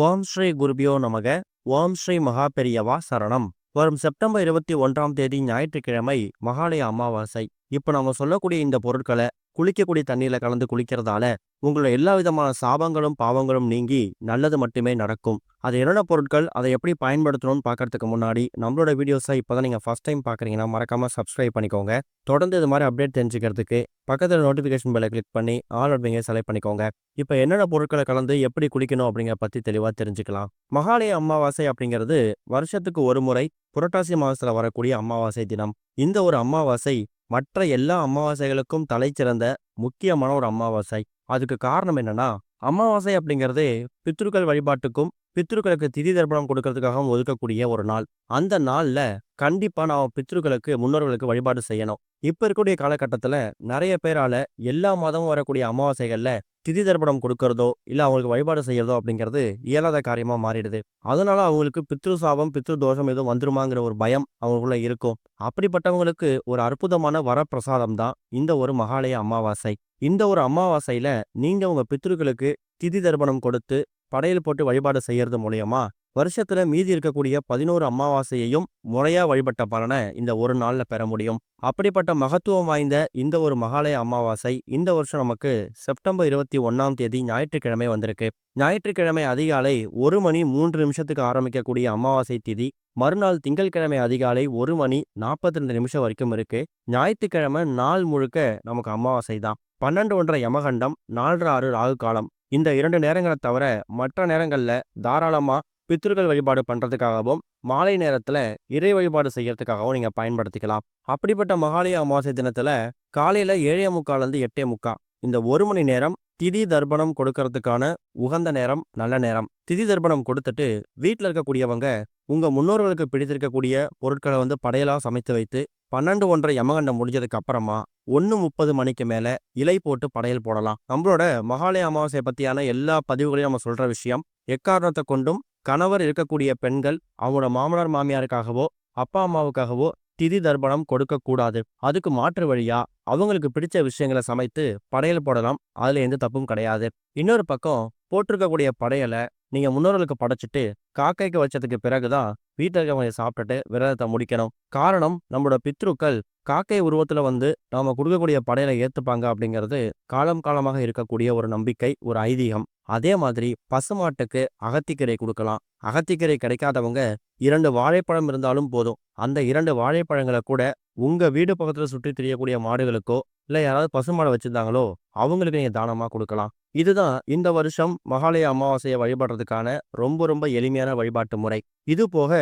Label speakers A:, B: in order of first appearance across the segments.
A: ஓம் ஸ்ரீ குருபியோ நமக. ஓம் ஸ்ரீ மகா பெரியவா சரணம். வரும் செப்டம்பர் 21ஆம் தேதி ஞாயிற்றுக்கிழமை மகாலய அமாவாசை. இப்போ நம்ம சொல்லக்கூடிய இந்த பொருட்களை குளிக்கக்கூடிய தண்ணீர்ல கலந்து குளிக்கிறதால உங்களோட எல்லா விதமான சாபங்களும் பாவங்களும் நீங்கி நல்லது மட்டுமே நடக்கும். அது என்னென்ன பொருட்கள், அதை எப்படி பயன்படுத்தணும்னு பார்க்கறதுக்கு முன்னாடி நம்மளோட வீடியோஸை இப்போதான் நீங்கள் ஃபர்ஸ்ட் டைம் பார்க்குறீங்கன்னா மறக்காம சப்ஸ்கிரைப் பண்ணிக்கோங்க. தொடர்ந்து இது மாதிரி அப்டேட் தெரிஞ்சுக்கிறதுக்கு பக்கத்தில் நோட்டிஃபிகேஷன் பெல்லை கிளிக் பண்ணி ஆல் அப்படிங்க செலக்ட் பண்ணிக்கோங்க. இப்போ என்னென்ன பொருட்களை கலந்து எப்படி குளிக்கணும் அப்படிங்கிற பற்றி தெளிவாக தெரிஞ்சுக்கலாம். மகாலய அமாவாசை அப்படிங்கிறது வருஷத்துக்கு ஒரு முறை புரட்டாசி மாதத்துல வரக்கூடிய அமாவாசை தினம். இந்த ஒரு அமாவாசை மற்ற எல்லா அமாவாசைகளுக்கும் தலைச்சிறந்த முக்கியமான ஒரு அமாவாசை. அதுக்கு காரணம் என்னன்னா, அமாவாசை அப்படிங்கிறது பித்ருக்கள் வழிபாட்டுக்கும் பித்ருக்களுக்கு திதி தர்ப்பணம் கொடுக்கறதுக்காகவும் ஒதுக்கக்கூடிய ஒரு நாள். அந்த நாள்ல கண்டிப்பா நாம பித்ருக்களுக்கு முன்னோர்களுக்கு வழிபாடு செய்யணும். இப்ப இருக்கக்கூடிய காலகட்டத்துல நிறைய பேரால எல்லா மாதமும் வரக்கூடிய அமாவாசைகள்ல திதி தர்ப்பணம் கொடுக்கறதோ இல்ல அவங்களுக்கு வழிபாடு செய்யறதோ அப்படிங்கிறது இயலாத காரியமா மாறிடுது. அதனால அவங்களுக்கு பித்ரு சாபம் பித்ரு தோஷம் எதுவும் வந்துருமாங்கிற ஒரு பயம் அவங்களுக்குள்ள இருக்கும். அப்படிப்பட்டவங்களுக்கு ஒரு அற்புதமான வரப்பிரசாதம் தான் இந்த ஒரு மகாலய அமாவாசை. இந்த ஒரு அமாவாசையில நீங்க உங்க பித்ருக்களுக்கு திதி தர்ப்பணம் கொடுத்து படையல் போட்டு வழிபாடு செய்யறது மூலியமா வருஷத்துல மீதி இருக்கக்கூடிய 11 அமாவாசையையும் முறையா வழிபட்ட பலனை இந்த ஒரு நாள்ல பெற முடியும். அப்படிப்பட்ட மகத்துவம் வாய்ந்த இந்த ஒரு மகாலய அமாவாசை இந்த வருஷம் நமக்கு செப்டம்பர் 21ஆம் தேதி ஞாயிற்றுக்கிழமை வந்திருக்கு. ஞாயிற்றுக்கிழமை அதிகாலை 1 மணி 3 நிமிஷத்துக்கு ஆரம்பிக்கக்கூடிய அமாவாசை திதி மறுநாள் திங்கட்கிழமை அதிகாலை 1 மணி 42 நிமிஷம் வரைக்கும் இருக்கு. ஞாயிற்றுக்கிழமை நாள் முழுக்க நமக்கு அமாவாசை தான். 12:30 யமகண்டம், 4:06 ராகு காலம். இந்த 2 நேரங்களை தவிர மற்ற நேரங்கள்ல தாராளமா பித்ருக்கள் வழிபாடு பண்றதுக்காகவும் மாலை நேரத்துல இறை வழிபாடு செய்யறதுக்காகவும் நீங்க பயன்படுத்திக்கலாம். அப்படிப்பட்ட மகாலய அமாவாசை தினத்துல காலையில 7:45 8:45 இந்த 1 மணி நேரம் திதி தர்ப்பணம் கொடுக்கறதுக்கான உகந்த நேரம், நல்ல நேரம். திதி தர்ப்பணம் கொடுத்துட்டு வீட்டில் இருக்கக்கூடியவங்க உங்க முன்னோர்களுக்கு பிடித்திருக்கக்கூடிய பொருட்களை படையலா சமைத்து வைத்து 12:30 யமகண்டம் முடிஞ்சதுக்கு அப்புறமா 1:30 மணிக்கு மேல இலை போட்டு படையல் போடலாம். நம்மளோட மகாலய அமாவாசை பத்தியான எல்லா பதிவுகளையும் நம்ம சொல்ற விஷயம், எக்காரணத்தை கொண்டும் கணவர் இருக்கக்கூடிய பெண்கள் அவங்களோட மாமனார் மாமியாருக்காகவோ அப்பா அம்மாவுக்காகவோ திதி தர்ப்பணம் கொடுக்க கூடாது. அதுக்கு மாற்று வழியா அவங்களுக்கு பிடிச்ச விஷயங்களை சமைத்து படையல் போடலாம். அதுல எந்த தப்பும் கிடையாது. இன்னொரு பக்கம் போட்டிருக்கக்கூடிய படையலை நீங்க முன்னோர்களுக்கு படைச்சிட்டு காக்கைக்கு வச்சதுக்கு பிறகுதான் வீட்டில் இருக்கவங்க சாப்பிட்டுட்டு விரதத்தை முடிக்கணும். காரணம், நம்மளோட பித்ருக்கள் காக்கை உருவத்துல நாம கொடுக்கக்கூடிய படையலை ஏத்துப்பாங்க அப்படிங்கிறது காலம் காலமாக இருக்கக்கூடிய ஒரு நம்பிக்கை, ஒரு ஐதீகம். அதே மாதிரி பசுமாட்டுக்கு அகத்திக்கீரை கொடுக்கலாம். அகத்திக்கீரை கிடைக்காதவங்க 2 வாழைப்பழம் இருந்தாலும் போதும். அந்த 2 வாழைப்பழங்களை கூட உங்க வீடு பக்கத்துல சுற்றி திரியக்கூடிய மாடுகளுக்கோ இல்ல யாராவது பசுமாடை வச்சிருந்தாங்களோ அவங்களுக்கு நீங்க தானமா கொடுக்கலாம். இதுதான் இந்த வருஷம் மகாலய அமாவாசையை வழிபடுறதுக்கான ரொம்ப ரொம்ப எளிமையான வழிபாட்டு முறை. இது போக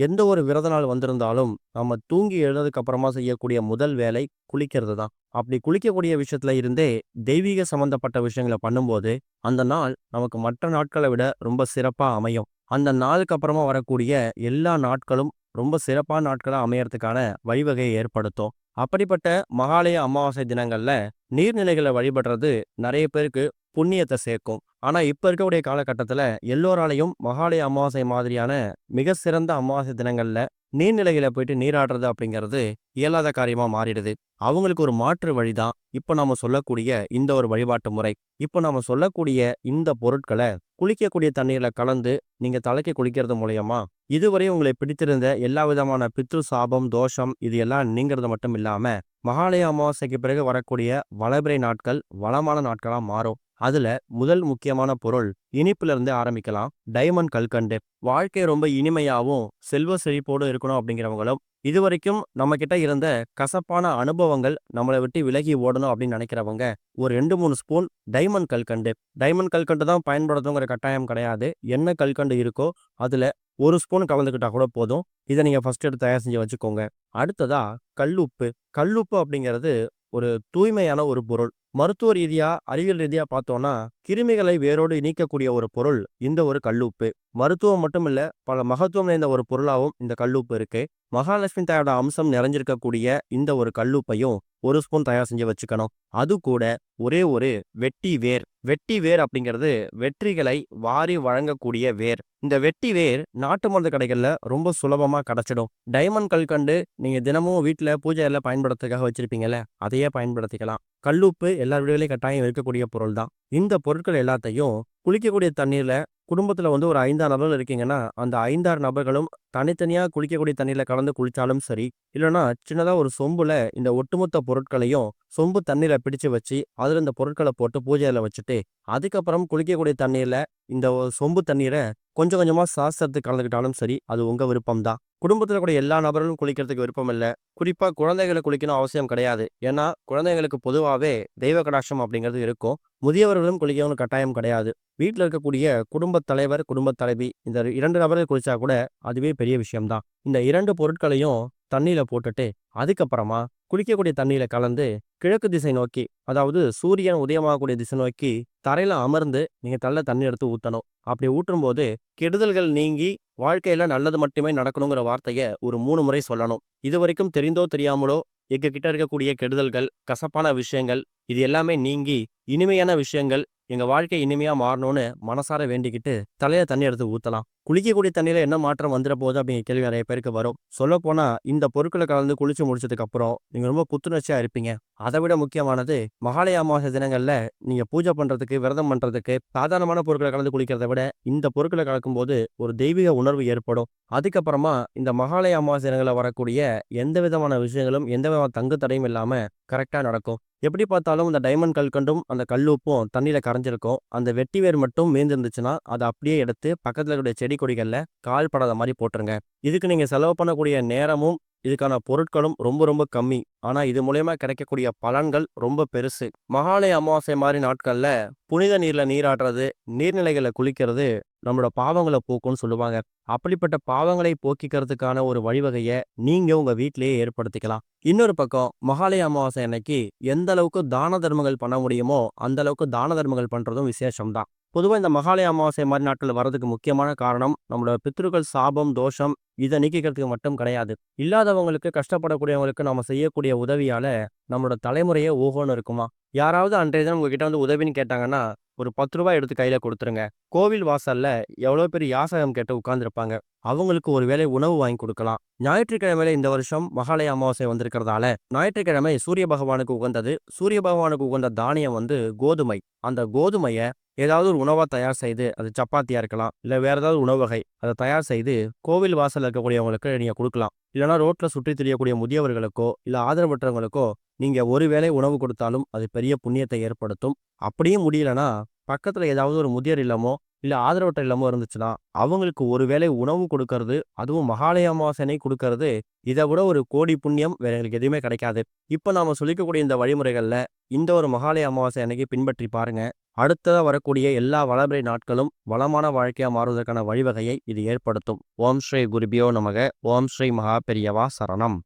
A: எந்த ஒரு விரத நாள் வந்திருந்தாலும் நம்ம தூங்கி எழுந்ததுக்கு அப்புறமா செய்யக்கூடிய முதல் வேலை குளிக்கிறது தான். அப்படி குளிக்கக்கூடிய விஷயத்துல இருந்தே தெய்வீக சம்பந்தப்பட்ட விஷயங்களை பண்ணும்போது அந்த நாள் நமக்கு மற்ற நாட்களை விட ரொம்ப சிறப்பா அமையும். அந்த நாளுக்கு அப்புறமா வரக்கூடிய எல்லா நாட்களும் ரொம்ப சிறப்பான நாட்களா அமையறதுக்கான வழிவகையை ஏற்படுத்தும். அப்படிப்பட்ட மகாலய அமாவாசை தினங்கள்ல நீர்நிலைகளை வழிபடுறது நிறைய பேருக்கு புண்ணியத்தை சேர்க்கும். ஆனா இப்ப இருக்கக்கூடிய காலகட்டத்துல எல்லோராலையும் மகாலய அமாவாசை மாதிரியான மிக சிறந்த அமாவாசை தினங்கள்ல நீர்நிலைகளை போயிட்டு நீராடுறது அப்படிங்கிறது இயலாத காரியமா மாறிடுது. அவங்களுக்கு ஒரு மாற்று வழிதான் இப்ப நாம சொல்லக்கூடிய இந்த ஒரு வழிபாட்டு முறை. இப்ப நாம சொல்லக்கூடிய இந்த பொருட்களை குளிக்கக்கூடிய தண்ணீர்ல கலந்து நீங்க தலைக்கு குளிக்கிறது மூலியமா இதுவரை உங்களை பிடித்திருந்த எல்லா விதமான பித்ரு சாபம் தோஷம் இது எல்லாம் நீங்கிறது மட்டும் இல்லாம மகாலய அமாவாசைக்கு பிறகு வரக்கூடிய வளபிறை நாட்கள் வளமான நாட்களா மாறும். அதுல முதல் முக்கியமான பொருள் இனிப்புல இருந்து ஆரம்பிக்கலாம். டைமண்ட் கல்கண்டு. வாழ்க்கை ரொம்ப இனிமையாவும் செல்வ செழிப்போடு இருக்கணும் அப்படிங்கிறவங்களும் இதுவரைக்கும் நம்ம கிட்ட இருந்த கசப்பான அனுபவங்கள் நம்மளை விட்டு விலகி ஓடணும் அப்படின்னு நினைக்கிறவங்க ஒரு 2-3 ஸ்பூன் டைமண்ட் கல்கண்டு. டைமண்ட் கல்கண்டு தான் பயன்படுத்துங்கிற கட்டாயம் கிடையாது. என்ன கல்கண்டு இருக்கோ அதுல 1 ஸ்பூன் கலந்துக்கிட்டா கூட போதும். இதை நீங்க ஃபர்ஸ்ட் எடுத்து தயார் செஞ்சு வச்சுக்கோங்க. அடுத்ததா கல்லுப்பு. கல்லுப்பு அப்படிங்கிறது ஒரு தூய்மையான ஒரு பொருள். மருத்துவ ரீதியா அறிவியல் ரீதியா பார்த்தோம்னா கிருமிகளை வேரோடு நீக்கக்கூடிய ஒரு பொருள் இந்த ஒரு கல்லுப்பு. மருத்துவம் மட்டும் இல்ல, பல மகத்துவம் நிறைந்த ஒரு பொருளாகவும் இந்த கல்லுப்பு இருக்கு. மகாலட்சுமி தாயோட அம்சம் நிறைஞ்சிருக்கக்கூடிய இந்த ஒரு கல்லுப்பையும் 1 ஸ்பூன் தயார் செஞ்சு வச்சுக்கணும். அது கூட ஒரே ஒரு வெட்டி வேர். வெட்டி வேர் அப்படிங்கிறது வெற்றிகளை வாரி வழங்கக்கூடிய வேர். இந்த வெட்டி வேர் நாட்டு மருந்து கடைகள்ல ரொம்ப சுலபமா கிடைச்சிடும். டைமண்ட் கல்கண்டு நீங்க தினமும் வீட்டுல பூஜை எல்லாம் பயன்படுத்துறதுக்காக வச்சிருப்பீங்கல்ல, அதையே பயன்படுத்திக்கலாம். கல்லுப்பு எல்லார் வீடுகளையும் கட்டாயம் இருக்கக்கூடிய பொருள் தான். இந்த பொருட்கள் எல்லாத்தையும் குளிக்கக்கூடிய தண்ணீர்ல குடும்பத்துல ஒரு 5, 6 நபர்கள் இருக்கீங்கன்னா, அந்த 5, 6 நபர்களும் தனித்தனியா குளிக்கக்கூடிய தண்ணீல கலந்து குளிச்சாலும் சரி, இல்லன்னா சின்னதா ஒரு சொம்புல இந்த ஒட்டுமொத்த பொருட்களையும் சொம்பு தண்ணீல பிடிச்சு வச்சு, அதுல இந்த பொருட்கள போட்டு பூஜை அறையில வச்சுட்டு, அதுக்கப்புறம் குளிக்கக்கூடிய தண்ணீர்ல இந்த சொம்பு தண்ணீர கொஞ்சம் கொஞ்சமா சாஸ்திரத்து கலந்துக்கிட்டாலும் சரி, அது உங்க விருப்பம் தான். குடும்பத்துல கூட எல்லா நபர்களும் குளிக்கிறதுக்கு விருப்பம் இல்ல. குறிப்பா குழந்தைகள குளிக்கணும் அவசியம் கிடையாது. ஏன்னா, குழந்தைகளுக்கு பொதுவாவே தெய்வ கடாட்சம் அப்படிங்கிறது இருக்கும். முதியவர்களும் குளிக்கணும்னு கட்டாயம் கிடையாது. வீட்ல இருக்கக்கூடிய குடும்பத் தலைவர், குடும்பத் தலைவி இந்த 2 நபர்கள் குளிச்சா கூட அதுவே பெரிய விஷயம் தான். இந்த 2 பொருட்களையும் தண்ணீல போட்டுட்டு, அதுக்கப்புறமா குளிக்கக்கூடிய தண்ணீல கலந்து கிழக்கு திசை நோக்கி, அதாவது சூரியன் உதயமாகக்கூடிய திசை நோக்கி தரையில அமர்ந்து நீங்க தண்ணி எடுத்து ஊத்தணும். அப்படி ஊற்றும்போது கெடுதல்கள் நீங்கி வாழ்க்கையில நல்லது மட்டுமே நடக்கணுங்கிற வார்த்தைய ஒரு 3 முறை சொல்லணும். இதுவரைக்கும் தெரிந்தோ தெரியாமலோ எங்க கிட்ட இருக்கக்கூடிய கெடுதல்கள், கசப்பான விஷயங்கள் இது எல்லாமே நீங்கி இனிமையான விஷயங்கள் எங்க வாழ்க்கை இனிமையா மாறணும்னு மனசார வேண்டிக்கிட்டு தலையில தண்ணி எடுத்து ஊத்தலாம். குளிக்கக்கூடிய தண்ணீல என்ன மாற்றம் வந்துற போகுது அப்படிங்கிற கேள்வி நிறைய பேருக்கு வரும். சொல்லப்போனா இந்த பொருட்கள கலந்து குளிச்சு முடிச்சதுக்கு அப்புறம் நீங்க ரொம்ப புத்துணர்ச்சியா இருப்பீங்க. அதை விட முக்கியமானது மகாலய அமாவாசை தினங்கள்ல நீங்க பூஜை பண்றதுக்கு, விரதம் பண்றதுக்கு சாதாரணமான பொருட்கள கலந்து குளிக்கிறத விட இந்த பொருட்கள கலக்கும்போது ஒரு தெய்வீக உணர்வு ஏற்படும். அதுக்கப்புறமா இந்த மகாலய அமாவாசை தினங்கள்ல வரக்கூடிய எந்த விதமான விஷயங்களும் எந்த விதமான தங்கு தடையும் இல்லாம கரெக்ட்டா நடக்கும். எப்படி பார்த்தாலும் இந்த டைமண்ட் கல்கண்டும், அந்த கல்லுப்பும் தண்ணீல கரைஞ்சிருக்கும். அந்த வெட்டி வேர் மட்டும் மீந்திருந்துச்சுன்னா, அத அப்படியே எடுத்து பக்கத்துல இருக்கக்கூடிய செடி கொடிகள்ல கால் படாத மாரி போட்டுருங்க. இதுக்கு நீங்க செலவு பண்ணக்கூடிய நேரமும், இதுக்கான பொருட்களும் ரொம்ப ரொம்ப கம்மி. ஆனா இது மூலியமா கிடைக்கக்கூடிய பலன்கள் ரொம்ப பெருசு. மகாலய அமாவாசை மாரி நாட்கள்ல புனித நீர்ல நீராடுறது, நீர்நிலைகள்ல குளிக்கிறது நம்மளோட பாவங்கள போக்கும்னு சொல்லுவாங்க. அப்படிப்பட்ட பாவங்களை போக்கிக்கிறதுக்கான ஒரு வழிவகைய நீங்க உங்க வீட்டிலேயே ஏற்படுத்திக்கலாம். இன்னொரு பக்கம் மகாலய அமாவாசை அன்னைக்கு எந்த அளவுக்கு தான தர்மங்கள் பண்ண முடியுமோ, அந்த அளவுக்கு தான தர்மங்கள் பண்றதும் விசேஷம் தான். பொதுவா இந்த மகாலய அமாவாசை மாரி நாட்கள் வர்றதுக்கு முக்கியமான காரணம், நம்மளோட பித்ருக்கள் சாபம், தோஷம் இத நீக்கிக்கிறதுக்கு மட்டும் கிடையாது. இல்லாதவங்களுக்கு, கஷ்டப்படக்கூடியவங்களுக்கு நாம செய்யக்கூடிய உதவியால நம்மளோட தலைமுறையே ஓஹோன்னு இருக்குமா. யாராவது அன்றைய தினம் உங்ககிட்ட உதவின்னு கேட்டாங்கன்னா, ஒரு ரூ. 10 எடுத்து கையில குடுத்துருங்க. கோவில் வாசல்ல எவ்வளோ பேர் யாசகம் கேட்டு உட்கார்ந்திருப்பாங்க. அவங்களுக்கு ஒரு வேளை உணவு வாங்கி குடுக்கலாம். ஞாயிற்றுக்கிழமையில இந்த வருஷம் மகாலய அமாவாசை வந்திருக்கிறதால, ஞாயிற்றுக்கிழமை சூரிய பகவானுக்கு உகந்தது. சூரிய பகவானுக்கு உகந்த தானியம் கோதுமை. அந்த கோதுமைய ஏதாவது ஒரு உணவா தயார் செய்து, அது சப்பாத்தியா இருக்கலாம், இல்ல வேற ஏதாவது உணவு வகை. அத தயார் செய்து கோவில் வாசல்ல இருக்கக்கூடியவங்களுக்கு நீங்க குடுக்கலாம். இல்லன்னா ரோட்ல சுற்றித் திரியக்கூடிய முதியவர்களுக்கோ, இல்ல ஆதரவற்றவங்களுக்கோ நீங்க ஒரு வேளை உணவு கொடுத்தாலும் அது பெரிய புண்ணியத்தை ஏற்படுத்தும். அப்படியும் முடியலன்னா, பக்கத்துல ஏதாவது ஒரு முதியோர் இல்லமோ, இல்ல ஆதரவற்ற இல்லமோ இருந்துச்சுன்னா, அவங்களுக்கு ஒரு வேளை உணவு கொடுக்கறது, அதுவும் மகாலய அமாவாசை அன்னைக்கு குடுக்கறது, இத விட ஒரு கோடி புண்ணியம் வேற எங்களுக்கு எதுவுமே கிடைக்காது. இப்ப நாம சொல்லிக்கக்கூடிய இந்த வழிமுறைகள்ல, இந்த ஒரு மகாலய அமாவாசை அன்னைக்கு பின்பற்றி பாருங்க. அடுத்ததா வரக்கூடிய எல்லா வளர்பிறை நாட்களும் வளமான வாழ்க்கையா மாறுவதற்கான வழிவகையை இது ஏற்படுத்தும். ஓம் ஸ்ரீ குருபியோ நமக. ஓம் ஸ்ரீ மகா பெரியவா சரணம்.